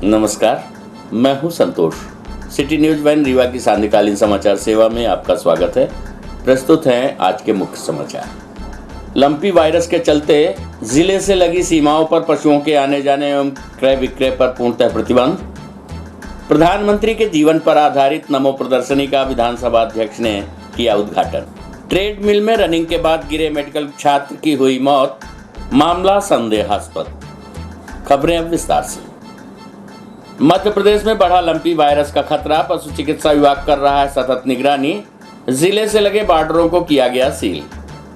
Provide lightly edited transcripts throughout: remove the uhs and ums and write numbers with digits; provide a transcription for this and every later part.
नमस्कार, मैं हूं संतोष। सिटी न्यूज वैन रीवा की सांध्यकालीन समाचार सेवा में आपका स्वागत है। प्रस्तुत हैं आज के मुख्य समाचार। लंपी वायरस के चलते जिले से लगी सीमाओं पर पशुओं के आने जाने एवं क्रय विक्रय पर पूर्णतः प्रतिबंध। प्रधानमंत्री के जीवन पर आधारित नमो प्रदर्शनी का विधानसभा अध्यक्ष ने किया उद्घाटन। ट्रेडमिल में रनिंग के बाद गिरे मेडिकल छात्र की हुई मौत, मामला संदेहास्पद। खबरें अब विस्तार से। मध्य प्रदेश में बढ़ा लंपी वायरस का खतरा, पशु चिकित्सा विभाग कर रहा है सतत निगरानी। जिले से लगे बॉर्डरों को किया गया सील।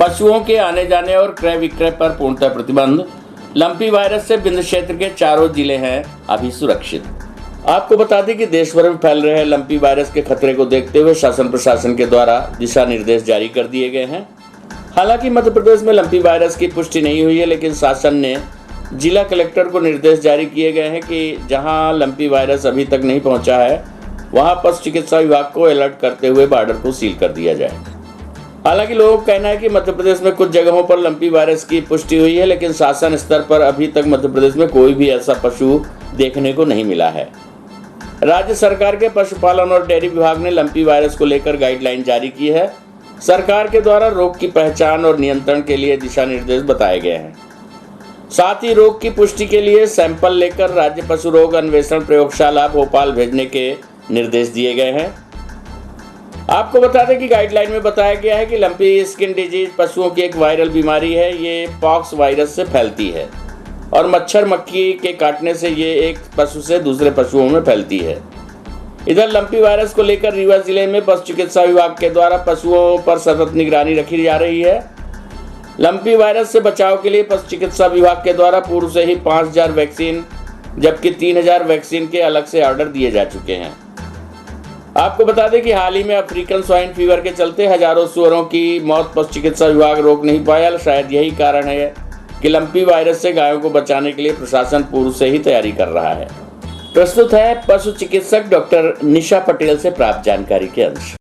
पशुओं के आने जाने और क्रय विक्रय पर पूर्णतः प्रतिबंध। लंपी वायरस से बिंद क्षेत्र के चारों जिले हैं अभी सुरक्षित। आपको बता दें कि देश भर में फैल रहे लंपी वायरस के खतरे को देखते हुए शासन प्रशासन के द्वारा दिशा निर्देश जारी कर दिए गए हैं। हालांकि मध्य प्रदेश में लंपी वायरस की पुष्टि नहीं हुई है, लेकिन शासन ने जिला कलेक्टर को निर्देश जारी किए गए हैं कि जहां लंपी वायरस अभी तक नहीं पहुंचा है, वहां पशु चिकित्सा विभाग को अलर्ट करते हुए बॉर्डर को सील कर दिया जाए। हालांकि लोगों का कहना है कि मध्य प्रदेश में कुछ जगहों पर लंपी वायरस की पुष्टि हुई है, लेकिन शासन स्तर पर अभी तक मध्य प्रदेश में कोई भी ऐसा पशु देखने को नहीं मिला है। राज्य सरकार के पशुपालन और डेयरी विभाग ने लंपी वायरस को लेकर गाइडलाइन जारी की है। सरकार के द्वारा रोग की पहचान और नियंत्रण के लिए दिशा निर्देश बताए गए हैं। साथ ही रोग की पुष्टि के लिए सैंपल लेकर राज्य पशु रोग अन्वेषण प्रयोगशाला भोपाल भेजने के निर्देश दिए गए हैं। आपको बता दें कि गाइडलाइन में बताया गया है कि लंपी स्किन डिजीज पशुओं की एक वायरल बीमारी है। ये पॉक्स वायरस से फैलती है और मच्छर मक्खी के काटने से ये एक पशु से दूसरे पशुओं में फैलती है। इधर लंपी वायरस को लेकर रीवा जिले में पशु चिकित्सा विभाग के द्वारा पशुओं पर सतत निगरानी रखी जा रही है। लंपी वायरस से बचाव के लिए पशु चिकित्सा विभाग के द्वारा पूर्व से ही 5000 वैक्सीन जबकि 3000 वैक्सीन के अलग से ऑर्डर दिए जा चुके हैं। आपको बता दें कि हाल ही में अफ्रीकन स्वाइन फीवर के चलते हजारों सुअरों की मौत पशु चिकित्सा विभाग रोक नहीं पाया। शायद यही कारण है कि लंपी वायरस से गायों को बचाने के लिए प्रशासन पूर्व से ही तैयारी कर रहा है। प्रस्तुत है पशु चिकित्सक डॉक्टर निशा पटेल से प्राप्त जानकारी के अंश।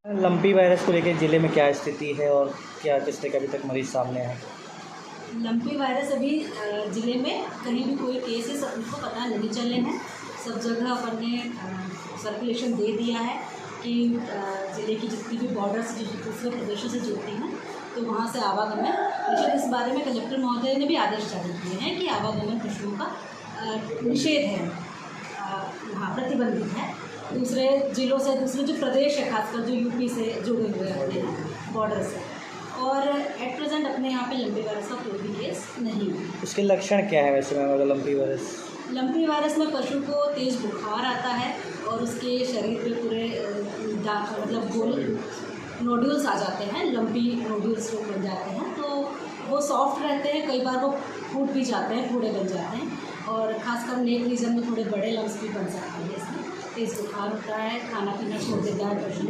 लंपी वायरस को लेकर जिले में क्या स्थिति है और क्या किस तरह का अभी तक मरीज सामने है? लंपी वायरस अभी ज़िले में कहीं भी कोई केसेस उनको पता नहीं चले हैं। सब जगह अपन ने सर्कुलेशन दे दिया है कि ज़िले की जितनी भी बॉर्डर्स दूसरे प्रदेशों से जुड़ती हैं तो वहाँ से आवागमन, लेकिन इस बारे में कलेक्टर महोदय ने भी आदेश जारी किए हैं कि आवागमन पशुओं का निषेध है, वहाँ प्रतिबंधित है। दूसरे जिलों से, दूसरे जो प्रदेश है खासकर जो यूपी से जुड़े हुए होते हैं बॉर्डर से, और एट प्रेजेंट अपने यहाँ पे लंपी वायरस का कोई भी केस नहीं है। इसके लक्षण क्या है वैसे में लंपी वायरस? लंपी वायरस में पशु को तेज़ बुखार आता है और उसके शरीर पे पूरे मतलब गोल नोड्यूल्स आ जाते हैं, लंपी नोड्यूल्स जो बन जाते हैं, तो वो सॉफ्ट रहते हैं, कई बार वो फूट भी जाते हैं, फूड़े बन जाते हैं, और खासकर नेक रीजन में थोड़े बड़े लम्स भी बन सकते हैं। इसमें तेज़ बुखार होता है, खाना पीना छोड़ देता है पशु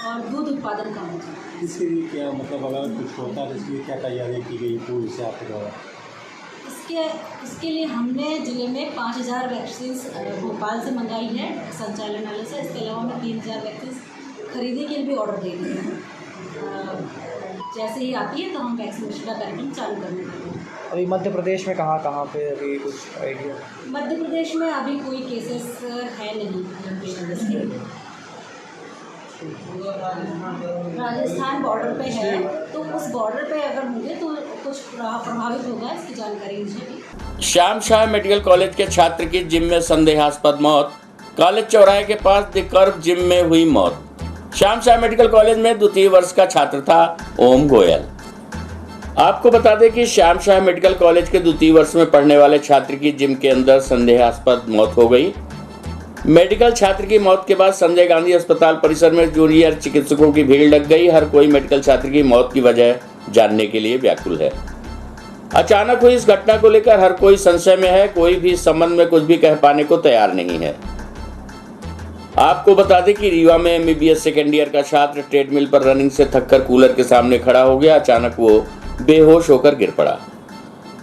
और दूध उत्पादन कम हो जाता है। इसके लिए क्या मतलब अगर कुछ होता है तो इसके लिए क्या तैयारी की गई पूर्व से आपके द्वारा? इसके लिए हमने ज़िले में 5000 वैक्सीन भोपाल से मंगाई है संचालनालय से। इसके अलावा हमने 3000 वैक्सीन खरीदने के लिए भी ऑर्डर दे दिए हैं। जैसे ही आती है तो हम वैक्सीनेशन का कार्यक्रम चालू करने वाले हैं। अभी मध्य प्रदेश में कहाँ पे अभी कुछ आइडिया? मध्य प्रदेश में अभी कोई केसेस है नहीं लंपी वायरस के। राजस्थान बॉर्डर पे है, तो उस बॉर्डर पे अगर होंगे तो कुछ प्रभावित होगा, इसकी जानकारी मुझे भी। श्याम शाह मेडिकल कॉलेज के छात्र की जिम में संदेहास्पद मौत। कॉलेज चौराहे के पास द कर्व जिम में हुई मौत। श्याम शाह मेडिकल कॉलेज में द्वितीय वर्ष का छात्र था ओम गोयल। आपको बता दें कि श्याम शाह मेडिकल कॉलेज के द्वितीय वर्ष में पढ़ने वाले छात्र की जिम के अंदर संदेहास्पद मौत हो गई। मेडिकल छात्र की मौत के बाद संजय गांधी अस्पताल परिसर में जूनियर चिकित्सकों की भीड़ लग गई। हर कोई मेडिकल छात्र की मौत की वजह जानने के लिए व्याकुल है। अचानक हुई इस घटना को लेकर हर कोई संशय में है। कोई भी इस संबंध में कुछ भी कह पाने को तैयार नहीं है। आपको बता दें कि रीवा में MBBS सेकेंड ईयर का छात्र ट्रेडमिल पर रनिंग से थककर कूलर के सामने खड़ा हो गया। अचानक वो बेहोश होकर गिर पड़ा।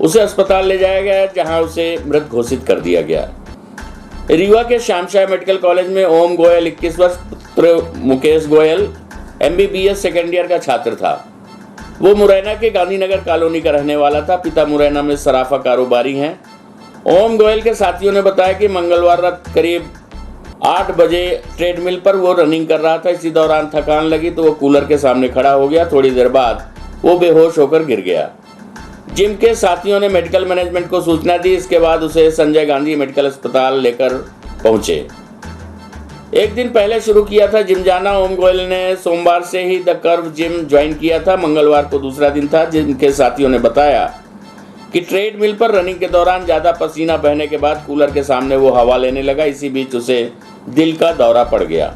उसे अस्पताल ले जाया गया, जहां उसे मृत घोषित कर दिया गया। रीवा के श्याम शाह मेडिकल कॉलेज में ओम गोयल 21 वर्ष, पुत्र Mukesh Goyal MBBS second year का छात्र था। वो मुरैना के गांधीनगर कॉलोनी का रहने वाला था। पिता मुरैना में सराफा कारोबारी हैं। ओम गोयल के साथियों ने बताया कि मंगलवार रात करीब 8 बजे ट्रेडमिल पर वो रनिंग कर रहा था। इसी दौरान थकान लगी तो वो कूलर के सामने खड़ा हो गया। थोड़ी देर बाद वो बेहोश होकर गिर गया। जिम के साथियों ने मेडिकल मैनेजमेंट को सूचना दी। इसके बाद उसे संजय गांधी मेडिकल अस्पताल लेकर पहुंचे। एक दिन पहले शुरू किया था जिम जाना। ओम गोयल ने सोमवार से ही द कर्व जिम ज्वाइन किया था। मंगलवार को दूसरा दिन था। जिम के साथियों ने बताया कि ट्रेडमिल पर रनिंग के दौरान ज्यादा पसीना बहने के बाद कूलर के सामने वो हवा लेने लगा। इसी बीच उसे दिल का दौरा पड़ गया।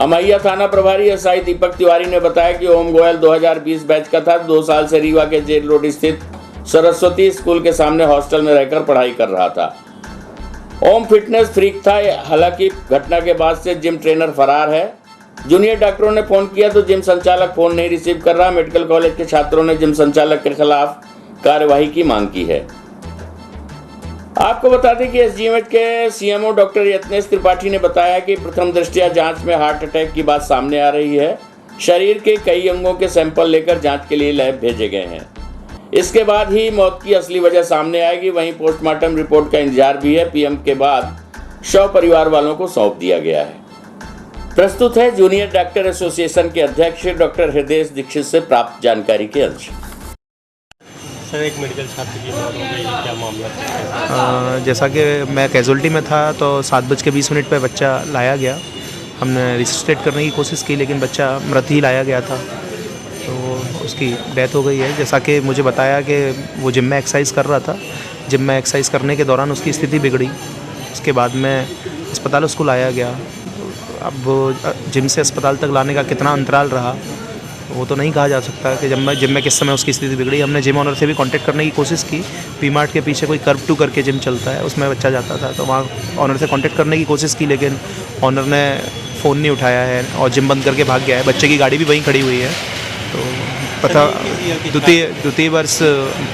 अमैया थाना प्रभारी एसआई दीपक तिवारी ने बताया कि ओम गोयल 2020 बैच का था। 2 साल से रीवा के जेल रोड स्थित सरस्वती स्कूल के सामने हॉस्टल में रहकर पढ़ाई कर रहा था। ओम फिटनेस फ्रीक था। हालांकि घटना के बाद से जिम ट्रेनर फरार है। जूनियर डॉक्टरों ने फोन किया तो जिम संचालक फोन नहीं रिसीव कर रहा। मेडिकल कॉलेज के छात्रों ने जिम संचालक के खिलाफ कार्यवाही की मांग की है। आपको बता दें कि एसजीएमएच के सीएमओ डॉक्टर यत्नेश त्रिपाठी ने बताया कि प्रथम दृष्टया जांच में हार्ट अटैक की बात सामने आ रही है। शरीर के कई अंगों के सैंपल लेकर जांच के लिए लैब भेजे गए हैं। इसके बाद ही मौत की असली वजह सामने आएगी। वहीं पोस्टमार्टम रिपोर्ट का इंतजार भी है। पीएम के बाद शव परिवार वालों को सौंप दिया गया है। प्रस्तुत है जूनियर डॉक्टर एसोसिएशन के अध्यक्ष डॉक्टर हृदय दीक्षित से प्राप्त जानकारी के अंश। सर, एक मेडिकल छात्र की मौत हो गई, क्या मामला था? जैसा कि मैं कैजुअल्टी में था तो 7:20 पर बच्चा लाया गया। हमने रिसस्टेट करने की कोशिश की लेकिन बच्चा मृत ही लाया गया था, तो उसकी डेथ हो गई है। जैसा कि मुझे बताया कि वो जिम में एक्सरसाइज कर रहा था। जिम में एक्सरसाइज करने के दौरान उसकी स्थिति बिगड़ी। उसके बाद में अस्पताल उसको लाया गया। अब जिम से अस्पताल तक लाने का कितना अंतराल रहा वो तो नहीं कहा जा सकता कि जिम में किस समय उसकी स्थिति बिगड़ी। हमने जिम ऑनर से भी कांटेक्ट करने की कोशिश की। पी-मार्ट के पीछे कोई कर्व 2 करके जिम चलता है, उसमें बच्चा जाता था, तो वहाँ ऑनर से कांटेक्ट करने की कोशिश की लेकिन ऑनर ने फ़ोन नहीं उठाया है और जिम बंद करके भाग गया है। बच्चे की गाड़ी भी वहीं खड़ी हुई है। तो पता द्वितीय वर्ष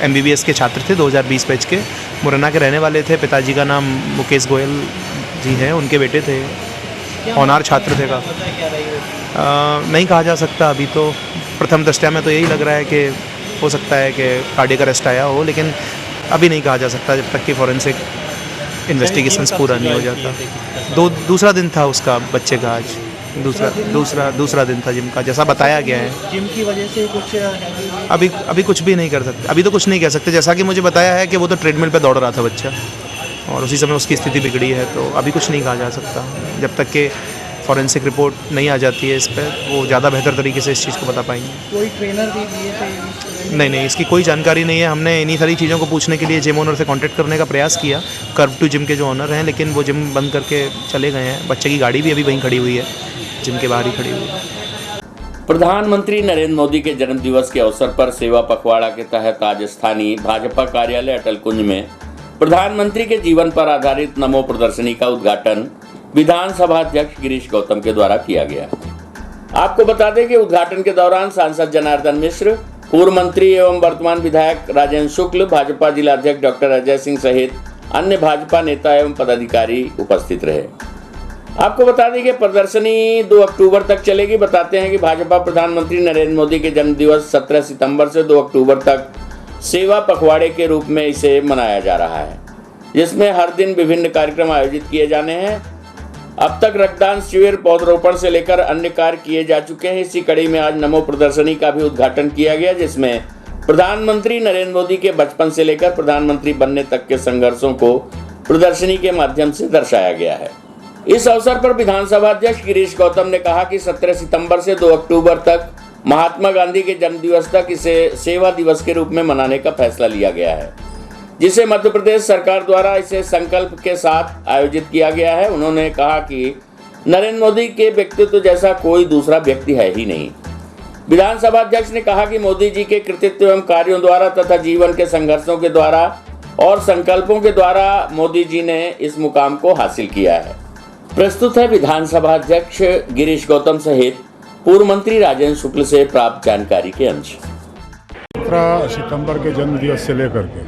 MBBS के छात्र थे, 2020 बैच के, मुरैना के रहने वाले थे। पिताजी का नाम मुकेश गोयल जी हैं, उनके बेटे थे, होनहार छात्र थे का। नहीं कहा जा सकता अभी तो। प्रथम दृष्टया में तो यही लग रहा है कि हो सकता है कि कार्डियक अरेस्ट आया हो, लेकिन अभी नहीं कहा जा सकता जब तक कि फॉरेंसिक इन्वेस्टिगेशंस पूरा नहीं हो जाता। दूसरा दिन था उसका, बच्चे का आज दूसरा दिन था जिम का, जैसा बताया गया है। जिम की वजह से कुछ अभी कुछ भी नहीं कर सकते, अभी तो कुछ नहीं कह सकते। जैसा कि मुझे बताया है कि वो तो ट्रेडमिल पे दौड़ रहा था बच्चा और उसी समय उसकी स्थिति बिगड़ी है, तो अभी कुछ नहीं कहा जा सकता जब तक कि फॉरेंसिक रिपोर्ट नहीं आ जाती है इस पर। वो ज़्यादा बेहतर तरीके से इस चीज़ को बता पाएंगे। कोई ट्रेनर भी दिए थे? नहीं, इसकी कोई जानकारी नहीं है। हमने इन्हीं सारी चीज़ों को पूछने के लिए जिम ओनर से कांटेक्ट करने का प्रयास किया, कर्व 2 जिम के जो ओनर हैं, लेकिन वो जिम बंद करके चले गए हैं। बच्चे की गाड़ी भी अभी वहीं खड़ी हुई है, जिम के बाहर ही खड़ी हुई है। प्रधानमंत्री नरेंद्र मोदी के जन्मदिवस के अवसर पर सेवा पखवाड़ा के तहत आज स्थानीय भाजपा कार्यालय अटल कुंज में प्रधानमंत्री के जीवन पर आधारित नमो प्रदर्शनी का उद्घाटन विधानसभा अध्यक्ष गिरीश गौतम के द्वारा किया गया। आपको बता दें कि उद्घाटन के दौरान सांसद जनार्दन मिश्र, पूर्व मंत्री एवं वर्तमान विधायक राजेंद्र शुक्ल, भाजपा जिला अध्यक्ष डॉक्टर अजय सिंह सहित अन्य भाजपा नेता एवं पदाधिकारी उपस्थित रहे। आपको बता दें कि प्रदर्शनी 2 अक्टूबर तक चलेगी। बताते हैं कि भाजपा प्रधानमंत्री नरेंद्र मोदी के जन्मदिवस 17 सितंबर से 2 अक्टूबर तक सेवा पखवाड़े के रूप में इसे मनाया जा रहा है, जिसमें हर दिन विभिन्न कार्यक्रम आयोजित किए जाने हैं। अब तक रक्तदान शिविर, पौधरोपण से लेकर अन्य कार्य किए जा चुके हैं। इसी कड़ी में आज नमो प्रदर्शनी का भी उद्घाटन किया गया, जिसमें प्रधानमंत्री नरेंद्र मोदी के बचपन से लेकर प्रधानमंत्री बनने तक के संघर्षों को प्रदर्शनी के माध्यम से दर्शाया गया है। इस अवसर पर विधानसभा अध्यक्ष गिरीश गौतम ने कहा कि 17 सितंबर से 2 अक्टूबर तक महात्मा गांधी के जन्मदिवस तक इसे सेवा दिवस के रूप में मनाने का फैसला लिया गया है, जिसे मध्य प्रदेश सरकार द्वारा इसे संकल्प के साथ आयोजित किया गया है। उन्होंने कहा कि नरेंद्र मोदी के व्यक्तित्व जैसा कोई दूसरा व्यक्ति है ही नहीं। विधानसभा अध्यक्ष ने कहा कि मोदी जी के कृतित्व एवं कार्यों द्वारा तथा जीवन के संघर्षों के द्वारा और संकल्पों के द्वारा मोदी जी ने इस मुकाम को हासिल किया है। प्रस्तुत है विधानसभा अध्यक्ष गिरीश गौतम सहित पूर्व मंत्री राजेंद्र शुक्ल से प्राप्त जानकारी के अंश। 17 सितंबर के जन्म दिवस से लेकर के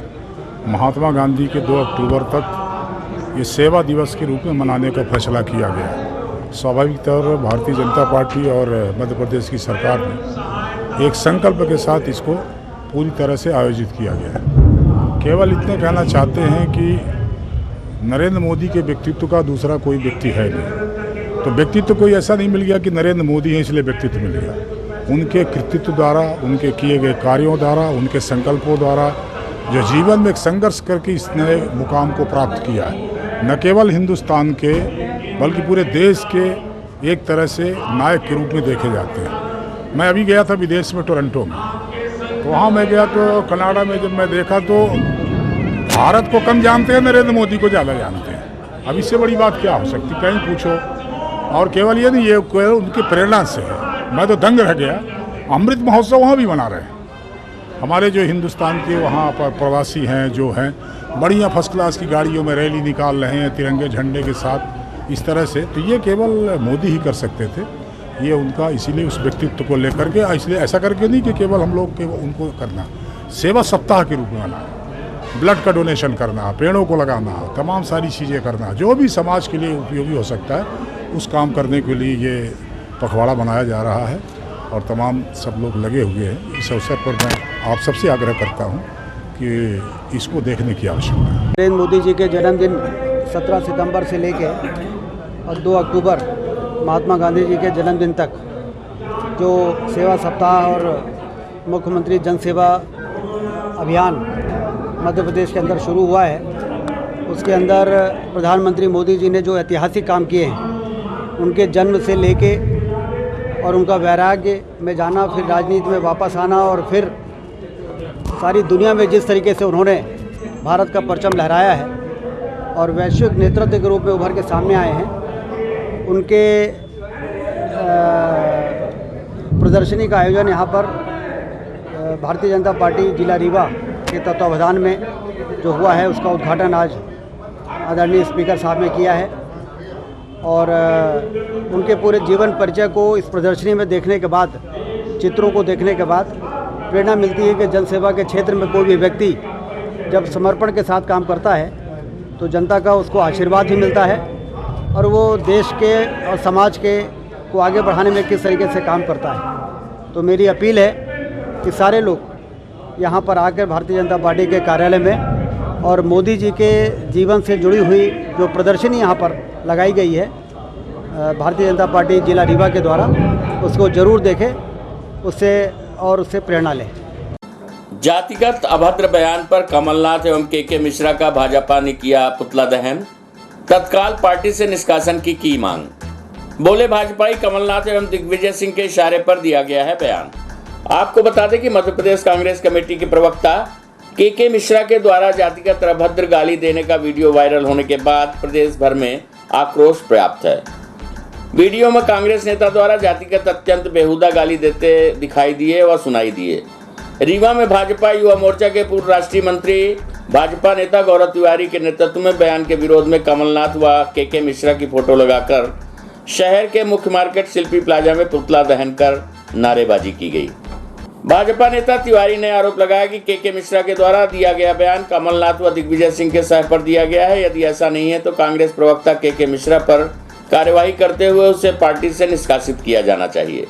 महात्मा गांधी के 2 अक्टूबर तक ये सेवा दिवस के रूप में मनाने का फैसला किया गया। स्वाभाविक तौर पर भारतीय जनता पार्टी और मध्य प्रदेश की सरकार ने एक संकल्प के साथ इसको पूरी तरह से आयोजित किया गया है। केवल इतना कहना चाहते हैं कि नरेंद्र मोदी के व्यक्तित्व का दूसरा कोई व्यक्ति है नहीं। तो व्यक्तित्व कोई ऐसा नहीं मिल गया कि नरेंद्र मोदी हैं इसलिए व्यक्तित्व मिल गया। उनके कृतित्व द्वारा, उनके किए गए कार्यों द्वारा, उनके संकल्पों द्वारा जो जीवन में एक संघर्ष करके इस नए मुकाम को प्राप्त किया है, न केवल हिंदुस्तान के बल्कि पूरे देश के एक तरह से नायक के रूप में देखे जाते हैं। मैं अभी गया था विदेश में, टोरंटो में, तो वहाँ मैं गया तो कनाडा में जब मैं देखा तो भारत को कम जानते हैं, नरेंद्र मोदी को ज़्यादा जानते हैं। अब इससे बड़ी बात क्या हो सकती, कहीं पूछो। और केवल ये नहीं, ये केवल उनकी प्रेरणा से है। मैं तो दंग रह गया। अमृत महोत्सव वहाँ भी मना रहे हैं। हमारे जो हिंदुस्तान के वहाँ पर प्रवासी हैं जो हैं, बढ़िया फर्स्ट क्लास की गाड़ियों में रैली निकाल रहे हैं तिरंगे झंडे के साथ इस तरह से। तो ये केवल मोदी ही कर सकते थे। ये उनका इसीलिए उस व्यक्तित्व को लेकर के, इसलिए ऐसा करके नहीं कि केवल हम लोग के उनको करना, सेवा सप्ताह के रूप में मनाना, ब्लड का डोनेशन करना, पेड़ों को लगाना, तमाम सारी चीज़ें करना, जो भी समाज के लिए उपयोगी हो सकता है उस काम करने के लिए ये पखवाड़ा बनाया जा रहा है और तमाम सब लोग लगे हुए हैं। इस अवसर पर मैं आप सबसे आग्रह करता हूँ कि इसको देखने की आवश्यकता है। नरेंद्र मोदी जी के जन्मदिन 17 सितंबर से लेके और 2 अक्टूबर महात्मा गांधी जी के जन्मदिन तक जो सेवा सप्ताह और मुख्यमंत्री जन सेवा अभियान मध्य प्रदेश के अंदर शुरू हुआ है, उसके अंदर प्रधानमंत्री मोदी जी ने जो ऐतिहासिक काम किए हैं, उनके जन्म से लेके और उनका वैराग्य में जाना, फिर राजनीति में वापस आना और फिर सारी दुनिया में जिस तरीके से उन्होंने भारत का परचम लहराया है और वैश्विक नेतृत्व के रूप में उभर के सामने आए हैं, उनके प्रदर्शनी का आयोजन यहाँ पर भारतीय जनता पार्टी जिला रीवा के तत्वावधान में जो हुआ है, उसका उद्घाटन आज आदरणीय स्पीकर साहब ने किया है। और उनके पूरे जीवन परिचय को इस प्रदर्शनी में देखने के बाद, चित्रों को देखने के बाद प्रेरणा मिलती है कि जनसेवा के क्षेत्र में कोई भी व्यक्ति जब समर्पण के साथ काम करता है तो जनता का उसको आशीर्वाद भी मिलता है और वो देश के और समाज के को आगे बढ़ाने में किस तरीके से काम करता है। तो मेरी अपील है कि सारे लोग यहाँ पर आकर भारतीय जनता पार्टी के कार्यालय में और मोदी जी के जीवन से जुड़ी हुई जो प्रदर्शनी यहाँ पर लगाई गई है भारतीय जनता पार्टी जिला रीवा के द्वारा, उसको जरूर देखें, उससे प्रेरणा लें। जातिगत अभद्र बयान पर कमलनाथ एवं के मिश्रा का भाजपा ने किया पुतला दहन, तत्काल पार्टी से निष्कासन की मांग। बोले भाजपाई कमलनाथ एवं दिग्विजय सिंह के इशारे पर दिया गया है बयान। आपको बता दें कि मध्य प्रदेश कांग्रेस कमेटी के प्रवक्ता के मिश्रा के द्वारा जातिगत अभद्र गाली देने का वीडियो वायरल होने के बाद प्रदेश भर में आक्रोश व्याप्त है। वीडियो में कांग्रेस नेता द्वारा जातिगत अत्यंत बेहुदा गाली देते दिखाई दिए व सुनाई दिए। रीवा में भाजपा युवा मोर्चा के पूर्व राष्ट्रीय मंत्री भाजपा नेता गौरव तिवारी के नेतृत्व में बयान के विरोध में कमलनाथ व के मिश्रा की फोटो लगाकर शहर के मुख्य मार्केट शिल्पी प्लाजा में पुतला दहन कर नारेबाजी की गई। भाजपा नेता तिवारी ने आरोप लगाया कि के मिश्रा के द्वारा दिया गया बयान कमलनाथ व दिग्विजय सिंह के सह पर दिया गया है। यदि ऐसा नहीं है तो कांग्रेस प्रवक्ता के मिश्रा पर कार्यवाही करते हुए उसे पार्टी से निष्कासित किया जाना चाहिए।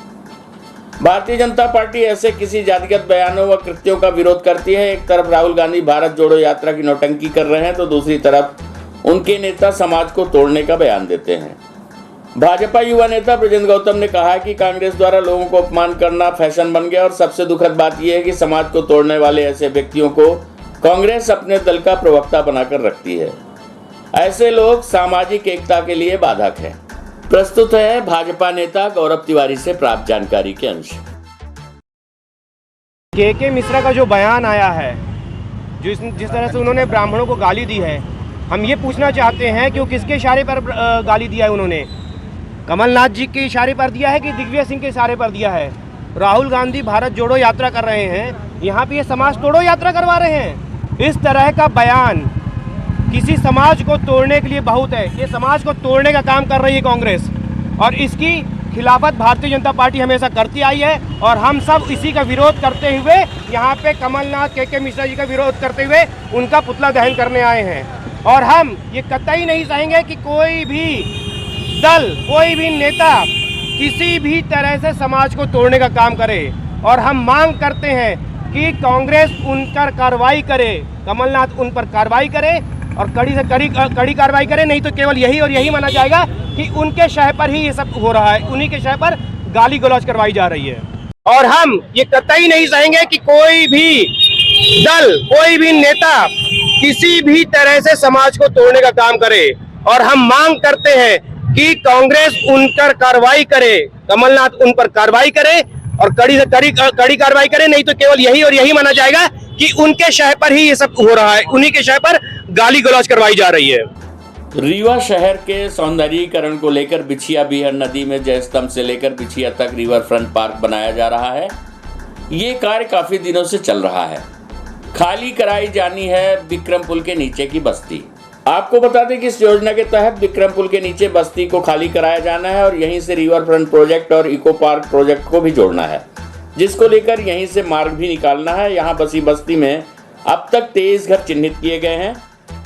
भारतीय जनता पार्टी ऐसे किसी जातिगत बयानों व कृत्यों का विरोध करती है। एक तरफ राहुल गांधी भारत जोड़ो यात्रा की नौटंकी कर रहे हैं तो दूसरी तरफ उनके नेता समाज को तोड़ने का बयान देते हैं। भाजपा युवा नेता ब्रजेंद्र गौतम ने कहा कि कांग्रेस द्वारा लोगों को अपमान करना फैशन बन गया और सबसे दुखद बात यह है कि समाज को तोड़ने वाले ऐसे व्यक्तियों को कांग्रेस अपने दल का प्रवक्ता बनाकर रखती है। ऐसे लोग सामाजिक एकता के लिए बाधक हैं। प्रस्तुत है भाजपा नेता गौरव तिवारी से प्राप्त जानकारी के अंश। के मिश्रा का जो बयान आया है, जिस तरह से उन्होंने ब्राह्मणों को गाली दी है, हम ये पूछना चाहते हैं कि वो किसके इशारे पर गाली दिया है। उन्होंने कमलनाथ जी के इशारे पर दिया है कि दिग्विजय सिंह के इशारे पर दिया है। राहुल गांधी भारत जोड़ो यात्रा कर रहे हैं, यहाँ पे ये समाज तोड़ो यात्रा करवा रहे हैं। इस तरह का बयान किसी समाज को तोड़ने के लिए बहुत है। ये समाज को तोड़ने का काम कर रही है कांग्रेस और इसकी खिलाफत भारतीय जनता पार्टी हमेशा करती आई है और हम सब इसी का विरोध करते हुए यहाँ पे कमलनाथ के मिश्रा जी का विरोध करते हुए उनका पुतला दहन करने आए हैं। और हम ये कतई नहीं चाहेंगे कि कोई भी दल, कोई भी नेता किसी भी तरह से समाज को तोड़ने का काम करे और हम मांग करते हैं कि कांग्रेस उन पर कार्रवाई करे, कमलनाथ उन पर कार्रवाई करे और कड़ी से कड़ी कार्रवाई करें, नहीं तो केवल यही और यही माना जाएगा कि उनके शह पर ही ये सब हो रहा है, उन्हीं के शह पर गाली गलौज करवाई जा रही है। और हम ये कतई नहीं चाहेंगे कि कोई भी दल, कोई भी नेता किसी भी तरह से समाज को तोड़ने का काम करे, और हम मांग करते हैं कि कांग्रेस उन पर कार्रवाई करे, कमलनाथ उन पर कार्रवाई करे और कड़ी से कड़ी कार्रवाई करे, नहीं तो केवल यही और यही माना जाएगा कि उनके शहर पर ही ये सब हो रहा है, उन्हीं के शहर पर गाली गलौज करवाई जा रही है। रीवा शहर के सौंदर्यीकरण को लेकर बिछिया बीहर नदी में जय स्तंभ से लेकर बिछिया तक रिवर फ्रंट पार्क बनाया जा रहा है। ये कार्य काफी दिनों से चल रहा है। खाली कराई जानी है विक्रम पुल के नीचे की बस्ती। आपको बता दें कि इस योजना के तहत विक्रम पुल के नीचे बस्ती को खाली कराया जाना है और यहीं से रिवर फ्रंट प्रोजेक्ट और इको पार्क प्रोजेक्ट को भी जोड़ना है, जिसको लेकर यहीं से मार्ग भी निकालना है। यहाँ बसी बस्ती में अब तक 23 घर चिन्हित किए गए हैं,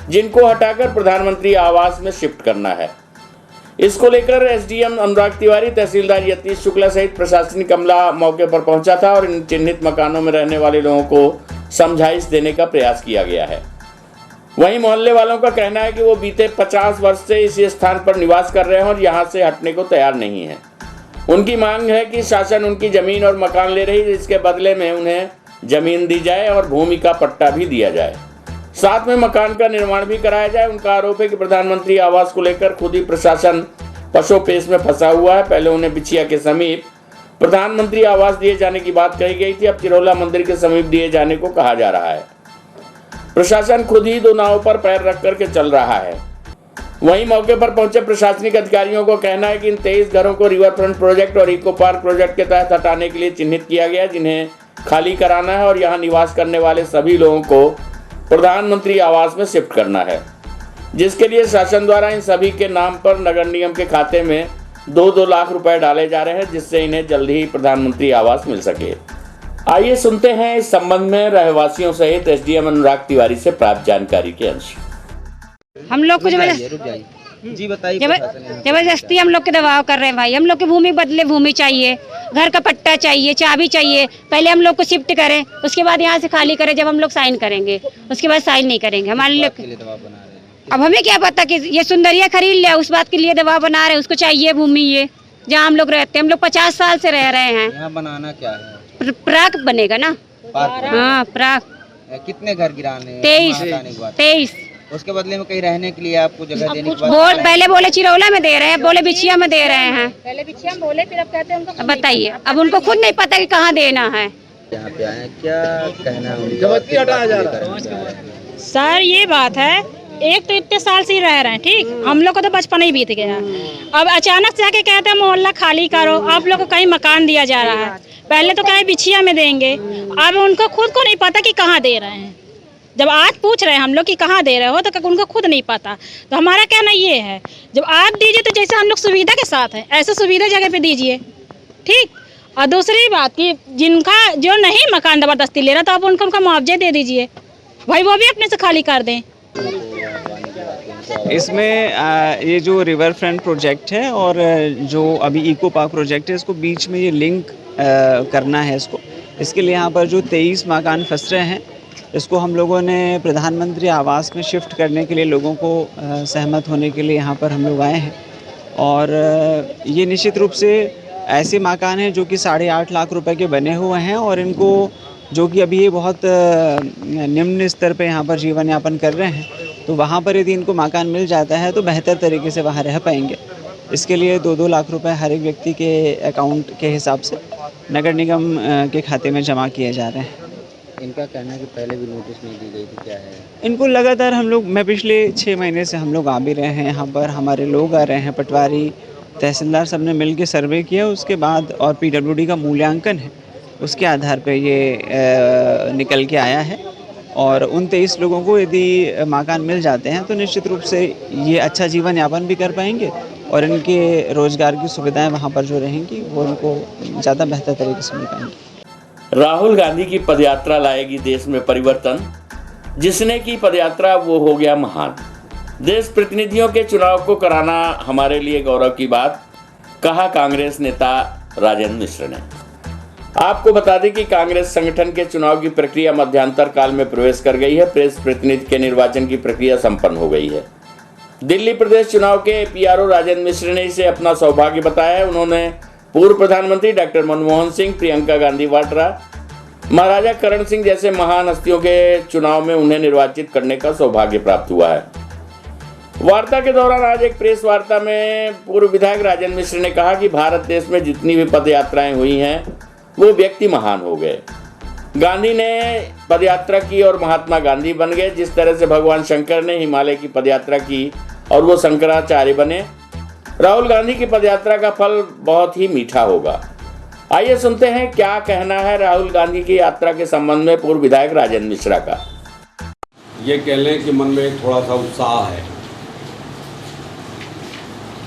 जिनको हटाकर प्रधानमंत्री आवास में शिफ्ट करना है। इसको लेकर एसडीएम अनुराग तिवारी, तहसीलदार यतीश शुक्ला सहित प्रशासनिक अमला मौके पर पहुंचा था और इन चिन्हित मकानों में रहने वाले लोगों को समझाइश देने का प्रयास किया गया है। वहीं मोहल्ले वालों का कहना है कि वो बीते 50 वर्ष से इसी स्थान पर निवास कर रहे हैं और यहाँ से हटने को तैयार नहीं है। उनकी मांग है कि शासन उनकी जमीन और मकान ले रही है, जिसके बदले में उन्हें जमीन दी जाए और भूमि का पट्टा भी दिया जाए, साथ में मकान का निर्माण भी कराया जाए। उनका आरोप है कि प्रधानमंत्री आवास को लेकर खुद ही प्रशासन पशोपेश में फंसा हुआ है। पहले उन्हें बिछिया के समीप प्रधानमंत्री आवास दिए जाने की बात कही गई थी, अब चिरौला मंदिर के समीप दिए जाने को कहा जा रहा है। प्रशासन खुद ही दो नावों पर पैर रख करके चल रहा है। वहीं मौके पर पहुंचे प्रशासनिक अधिकारियों को कहना है कि इन 23 घरों को रिवर फ्रंट प्रोजेक्ट और इको पार्क प्रोजेक्ट के तहत हटाने के लिए चिन्हित किया गया, जिन्हें खाली कराना है और यहाँ निवास करने वाले सभी लोगों को प्रधानमंत्री आवास में शिफ्ट करना है, जिसके लिए शासन द्वारा इन सभी के नाम पर नगर निगम के खाते में 2-2 लाख रुपए डाले जा रहे हैं, जिससे इन्हें जल्द ही प्रधानमंत्री आवास मिल सके। आइए सुनते हैं इस संबंध में रहवासियों सहित एसडीएम अनुराग तिवारी से प्राप्त जानकारी के अंश। हम लोग को जबरदस्ती हम लोग के दबाव कर रहे हैं भाई। हम लोग की भूमि बदले भूमि चाहिए, घर का पट्टा चाहिए, चाबी चाहिए। पहले हम लोग को शिफ्ट करें, उसके बाद यहाँ से खाली करें। जब हम लोग साइन करेंगे उसके बाद साइन नहीं करेंगे हमारे लिए। अब हमें क्या पता कि ये सुंदरिया खरीद लिया, उस बात के लिए दबाव बना रहे। उसको चाहिए भूमि ये जहाँ हम लोग रहते हैं। हम लोग 50 साल से रह रहे हैं। यहाँ बनाना क्या है? प्राक बनेगा ना। हाँ प्राक। कितने घर गिराने? 23। उसके बदले में कहीं रहने के लिए आपको जगह देने की बात पहले बोले चिरौला में दे रहे हैं, बोले बिछिया में दे रहे हैं। पहले बिछिया में बोले, फिर अब कहते हैं उनको। बताइए, अब उनको खुद नहीं पता कि कहाँ देना है। यहाँ पे आए क्या कहना है? हटाया जा रहा है सर। ये बात है, एक तो इतने साल से ही रह रहे हैं, ठीक। हम लोग को तो बचपन ही बीत गया। अब अचानक से आके कहते हैं मोहल्ला खाली करो, आप लोग को कहीं मकान दिया जा रहा है। पहले तो कहे बिछिया में देंगे, अब उनको खुद को नहीं पता कि कहाँ दे रहे हैं। जब आज पूछ रहे हैं हम लोग कि कहाँ दे रहे हो, तो उनको खुद नहीं पता। तो हमारा कहना ये है, जब आप दीजिए तो जैसे हम लोग सुविधा के साथ हैं, ऐसे सुविधा जगह पे दीजिए, ठीक। और दूसरी बात कि जिनका जो नहीं मकान जबरदस्ती ले रहा, तो आप उनको उनका मुआवजा दे दीजिए भाई, वो भी अपने से खाली कर दें। इसमें ये जो रिवर फ्रंट प्रोजेक्ट है और जो अभी इको पार्क प्रोजेक्ट है, इसको बीच में ये लिंक करना है। इसके लिए यहाँ पर जो 23 मकान फंस रहे हैं, इसको हम लोगों ने प्रधानमंत्री आवास में शिफ्ट करने के लिए लोगों को सहमत होने के लिए यहाँ पर हम लोग आए हैं। और ये निश्चित रूप से ऐसे मकान हैं जो कि 8.5 लाख रुपए के बने हुए हैं, और इनको जो कि अभी ये बहुत निम्न स्तर पे यहाँ पर जीवन यापन कर रहे हैं, तो वहाँ पर यदि इनको मकान मिल जाता है तो बेहतर तरीके से वहाँ रह पाएंगे। इसके लिए 2-2 लाख रुपए हर एक व्यक्ति के अकाउंट के हिसाब से नगर निगम के खाते में जमा किए जा रहे हैं। इनका कहना है कि पहले भी नोटिस नहीं दी गई थी, क्या है? इनको लगातार मैं पिछले 6 महीने से हम लोग आ भी रहे हैं यहाँ पर। हमारे लोग आ रहे हैं, पटवारी, तहसीलदार सब ने मिल के सर्वे किया, उसके बाद और PWD का मूल्यांकन है, उसके आधार पर ये निकल के आया है। और उन 23 लोगों को यदि मकान मिल जाते हैं तो निश्चित रूप से ये अच्छा जीवन यापन भी कर पाएंगे और इनके रोजगार की सुविधाएं वहाँ पर जो रहेंगी वो उनको ज़्यादा बेहतर तरीके से मिल पाएंगी। राहुल गांधी की पदयात्रा लाएगी देश में परिवर्तन, जिसने की पदयात्रा वो हो गया महान। देश प्रतिनिधियों के चुनाव को कराना हमारे लिए गौरव की बात, कहा कांग्रेस नेता राजेंद्र मिश्र ने। आपको बता दें कि कांग्रेस संगठन के चुनाव की प्रक्रिया मध्यांतर काल में प्रवेश कर गई है। प्रेस प्रतिनिधि के निर्वाचन की प्रक्रिया संपन्न हो गई है। दिल्ली प्रदेश चुनाव के पीआरओ राजेंद्र मिश्र ने इसे अपना सौभाग्य बताया है। उन्होंने पूर्व प्रधानमंत्री डॉक्टर मनमोहन सिंह, प्रियंका गांधी वाड्रा, महाराजा करण सिंह जैसे महान हस्तियों के चुनाव में उन्हें निर्वाचित करने का सौभाग्य प्राप्त हुआ है। वार्ता के दौरान आज एक प्रेस वार्ता में पूर्व विधायक राजेंद्र मिश्र ने कहा कि भारत देश में जितनी भी पद यात्राएं हुई हैं वो व्यक्ति महान हो गए। गांधी ने पदयात्रा की और महात्मा गांधी बन गए। जिस तरह से भगवान शंकर ने हिमालय की पदयात्रा की और वो शंकराचार्य बने, राहुल गांधी की पदयात्रा का फल बहुत ही मीठा होगा। आइए सुनते हैं क्या कहना है राहुल गांधी की यात्रा के संबंध में पूर्व विधायक राजेंद्र मिश्रा का। ये कह लें कि मन में थोड़ा सा उत्साह है।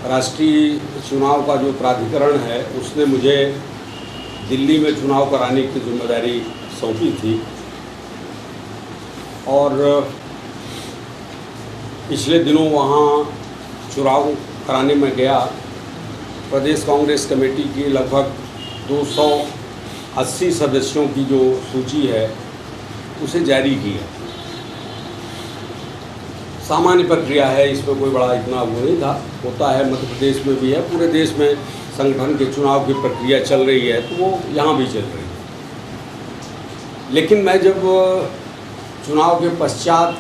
राष्ट्रीय चुनाव का जो प्राधिकरण है उसने मुझे दिल्ली में चुनाव कराने की जिम्मेदारी सौंपी थी और पिछले दिनों वहाँ चुनाव कराने में गया। प्रदेश कांग्रेस कमेटी की लगभग 280 सदस्यों की जो सूची है उसे जारी किया। सामान्य प्रक्रिया है, इसमें कोई बड़ा इतना वो नहीं था। होता है, मध्य प्रदेश में भी है, पूरे देश में संगठन के चुनाव की प्रक्रिया चल रही है तो वो यहाँ भी चल रही है। लेकिन मैं जब चुनाव के पश्चात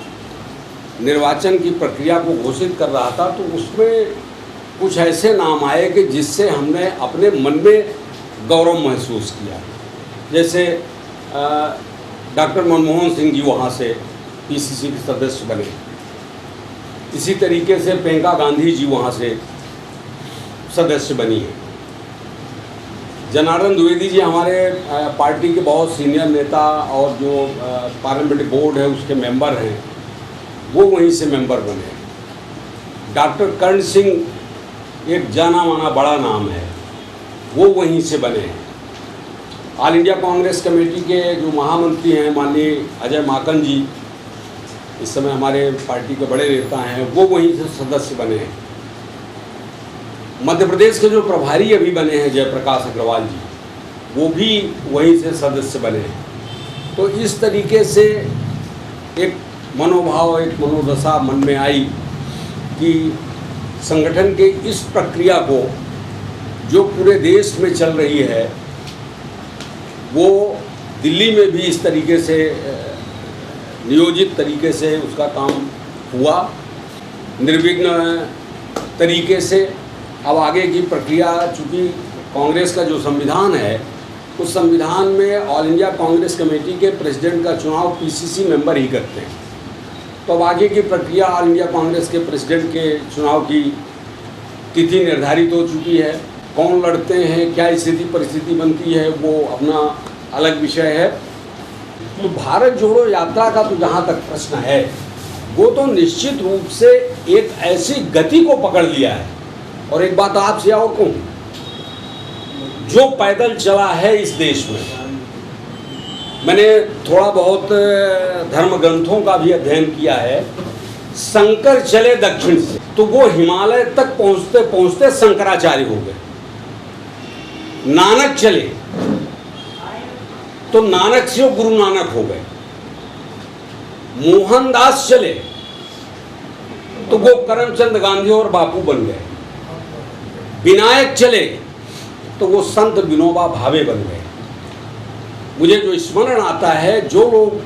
निर्वाचन की प्रक्रिया को घोषित कर रहा था तो उसमें कुछ ऐसे नाम आए कि जिससे हमने अपने मन में गौरव महसूस किया। जैसे डॉक्टर मनमोहन सिंह जी वहाँ से पीसीसी के सदस्य बने। इसी तरीके से प्रियंका गांधी जी वहाँ से सदस्य बनी है। जनार्दन द्विवेदी जी हमारे पार्टी के बहुत सीनियर नेता और जो पार्लियामेंट्री बोर्ड है उसके मेंबर हैं, वो वहीं से मेंबर बने। डॉक्टर कर्ण सिंह एक जाना माना बड़ा नाम है, वो वहीं से बने हैं। ऑल इंडिया कांग्रेस कमेटी के जो महामंत्री हैं माननीय अजय माकन जी, इस समय हमारे पार्टी के बड़े नेता हैं, वो वहीं से सदस्य बने हैं। मध्य प्रदेश के जो प्रभारी अभी बने हैं जयप्रकाश अग्रवाल जी, वो भी वहीं से सदस्य बने हैं। तो इस तरीके से एक मनोभाव, एक मनोदशा मन में आई कि संगठन के इस प्रक्रिया को जो पूरे देश में चल रही है वो दिल्ली में भी इस तरीके से नियोजित तरीके से उसका काम हुआ, निर्विघ्न तरीके से। अब आगे की प्रक्रिया, चूँकि कांग्रेस का जो संविधान है उस संविधान में ऑल इंडिया कांग्रेस कमेटी के प्रेसिडेंट का चुनाव पीसीसी मेंबर ही करते हैं। तो अब आगे की प्रक्रिया ऑल इंडिया कांग्रेस के प्रेसिडेंट के चुनाव की तिथि निर्धारित हो चुकी है। कौन लड़ते हैं, क्या स्थिति परिस्थिति बनती है, वो अपना अलग विषय है। तो भारत जोड़ो यात्रा का तो जहाँ तक प्रश्न है, वो तो निश्चित रूप से एक ऐसी गति को पकड़ लिया है। और एक बात आपसे और कहूँ, जो पैदल चला है इस देश में, मैंने थोड़ा बहुत धर्म ग्रंथों का भी अध्ययन किया है। शंकर चले दक्षिण से तो वो हिमालय तक पहुँचते पहुँचते शंकराचार्य हो गए। नानक चले तो नानक से वो गुरु नानक हो गए। मोहनदास चले तो वो करमचंद गांधी और बापू बन गए। विनायक चले तो वो संत विनोबा भावे बन गए। मुझे जो स्मरण आता है, जो लोग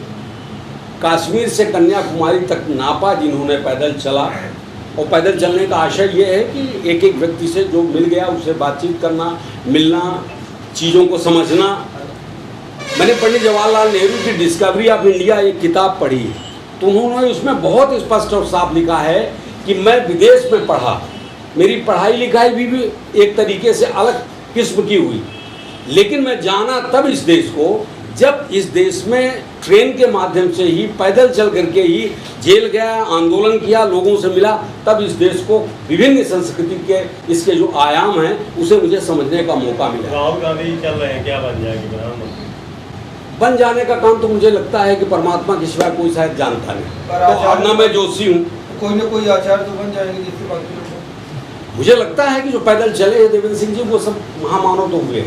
कश्मीर से कन्याकुमारी तक नापा जिन्होंने पैदल चला, और पैदल चलने का आशय ये है कि एक एक व्यक्ति से जो मिल गया उससे बातचीत करना, मिलना, चीज़ों को समझना। मैंने पंडित जवाहरलाल नेहरू की डिस्कवरी ऑफ इंडिया एक किताब पढ़ी, तो उन्होंने उसमें बहुत स्पष्ट और साफ लिखा है कि मैं विदेश में पढ़ा, मेरी पढ़ाई लिखाई भी एक तरीके से अलग किस्म की हुई, लेकिन मैं जाना तब इस देश को जब इस देश में ट्रेन के माध्यम से ही, पैदल चल करके ही जेल गया, आंदोलन किया, लोगों से मिला, तब इस देश को विभिन्न संस्कृति के इसके जो आयाम हैं उसे मुझे समझने का मौका मिला। राहुल गांधी चल रहे हैं, क्या बन जाएगी प्रधानमंत्री? बन जाने का काम तो मुझे लगता है कि परमात्मा के सिवाय कोई शायद जानता नहीं। तो अब ना मैं जोशी हूँ, कोई ना कोई आचार्य तो बन जाएंगे जिससे बाकी लोग। मुझे लगता है कि जो पैदल चले देवेंद्र सिंह जी, वो सब महामानव तो हुए।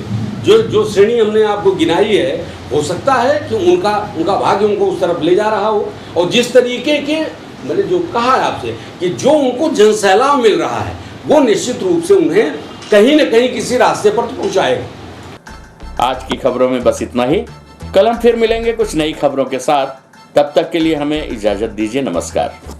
जो श्रेणी हमने आपको गिनाई है, हो सकता है कि उनका भाग्य उनको उस तरफ ले जा रहा हो। और जिस तरीके के मैंने जो कहा है आपसे कि जो उनको जनसैलाब मिल रहा है वो निश्चित रूप से उन्हें कहीं न कहीं किसी रास्ते पर तो पहुंचाएगा। आज की खबरों में बस इतना ही। कल हम फिर मिलेंगे कुछ नई खबरों के साथ। तब तक के लिए हमें इजाजत दीजिए। नमस्कार।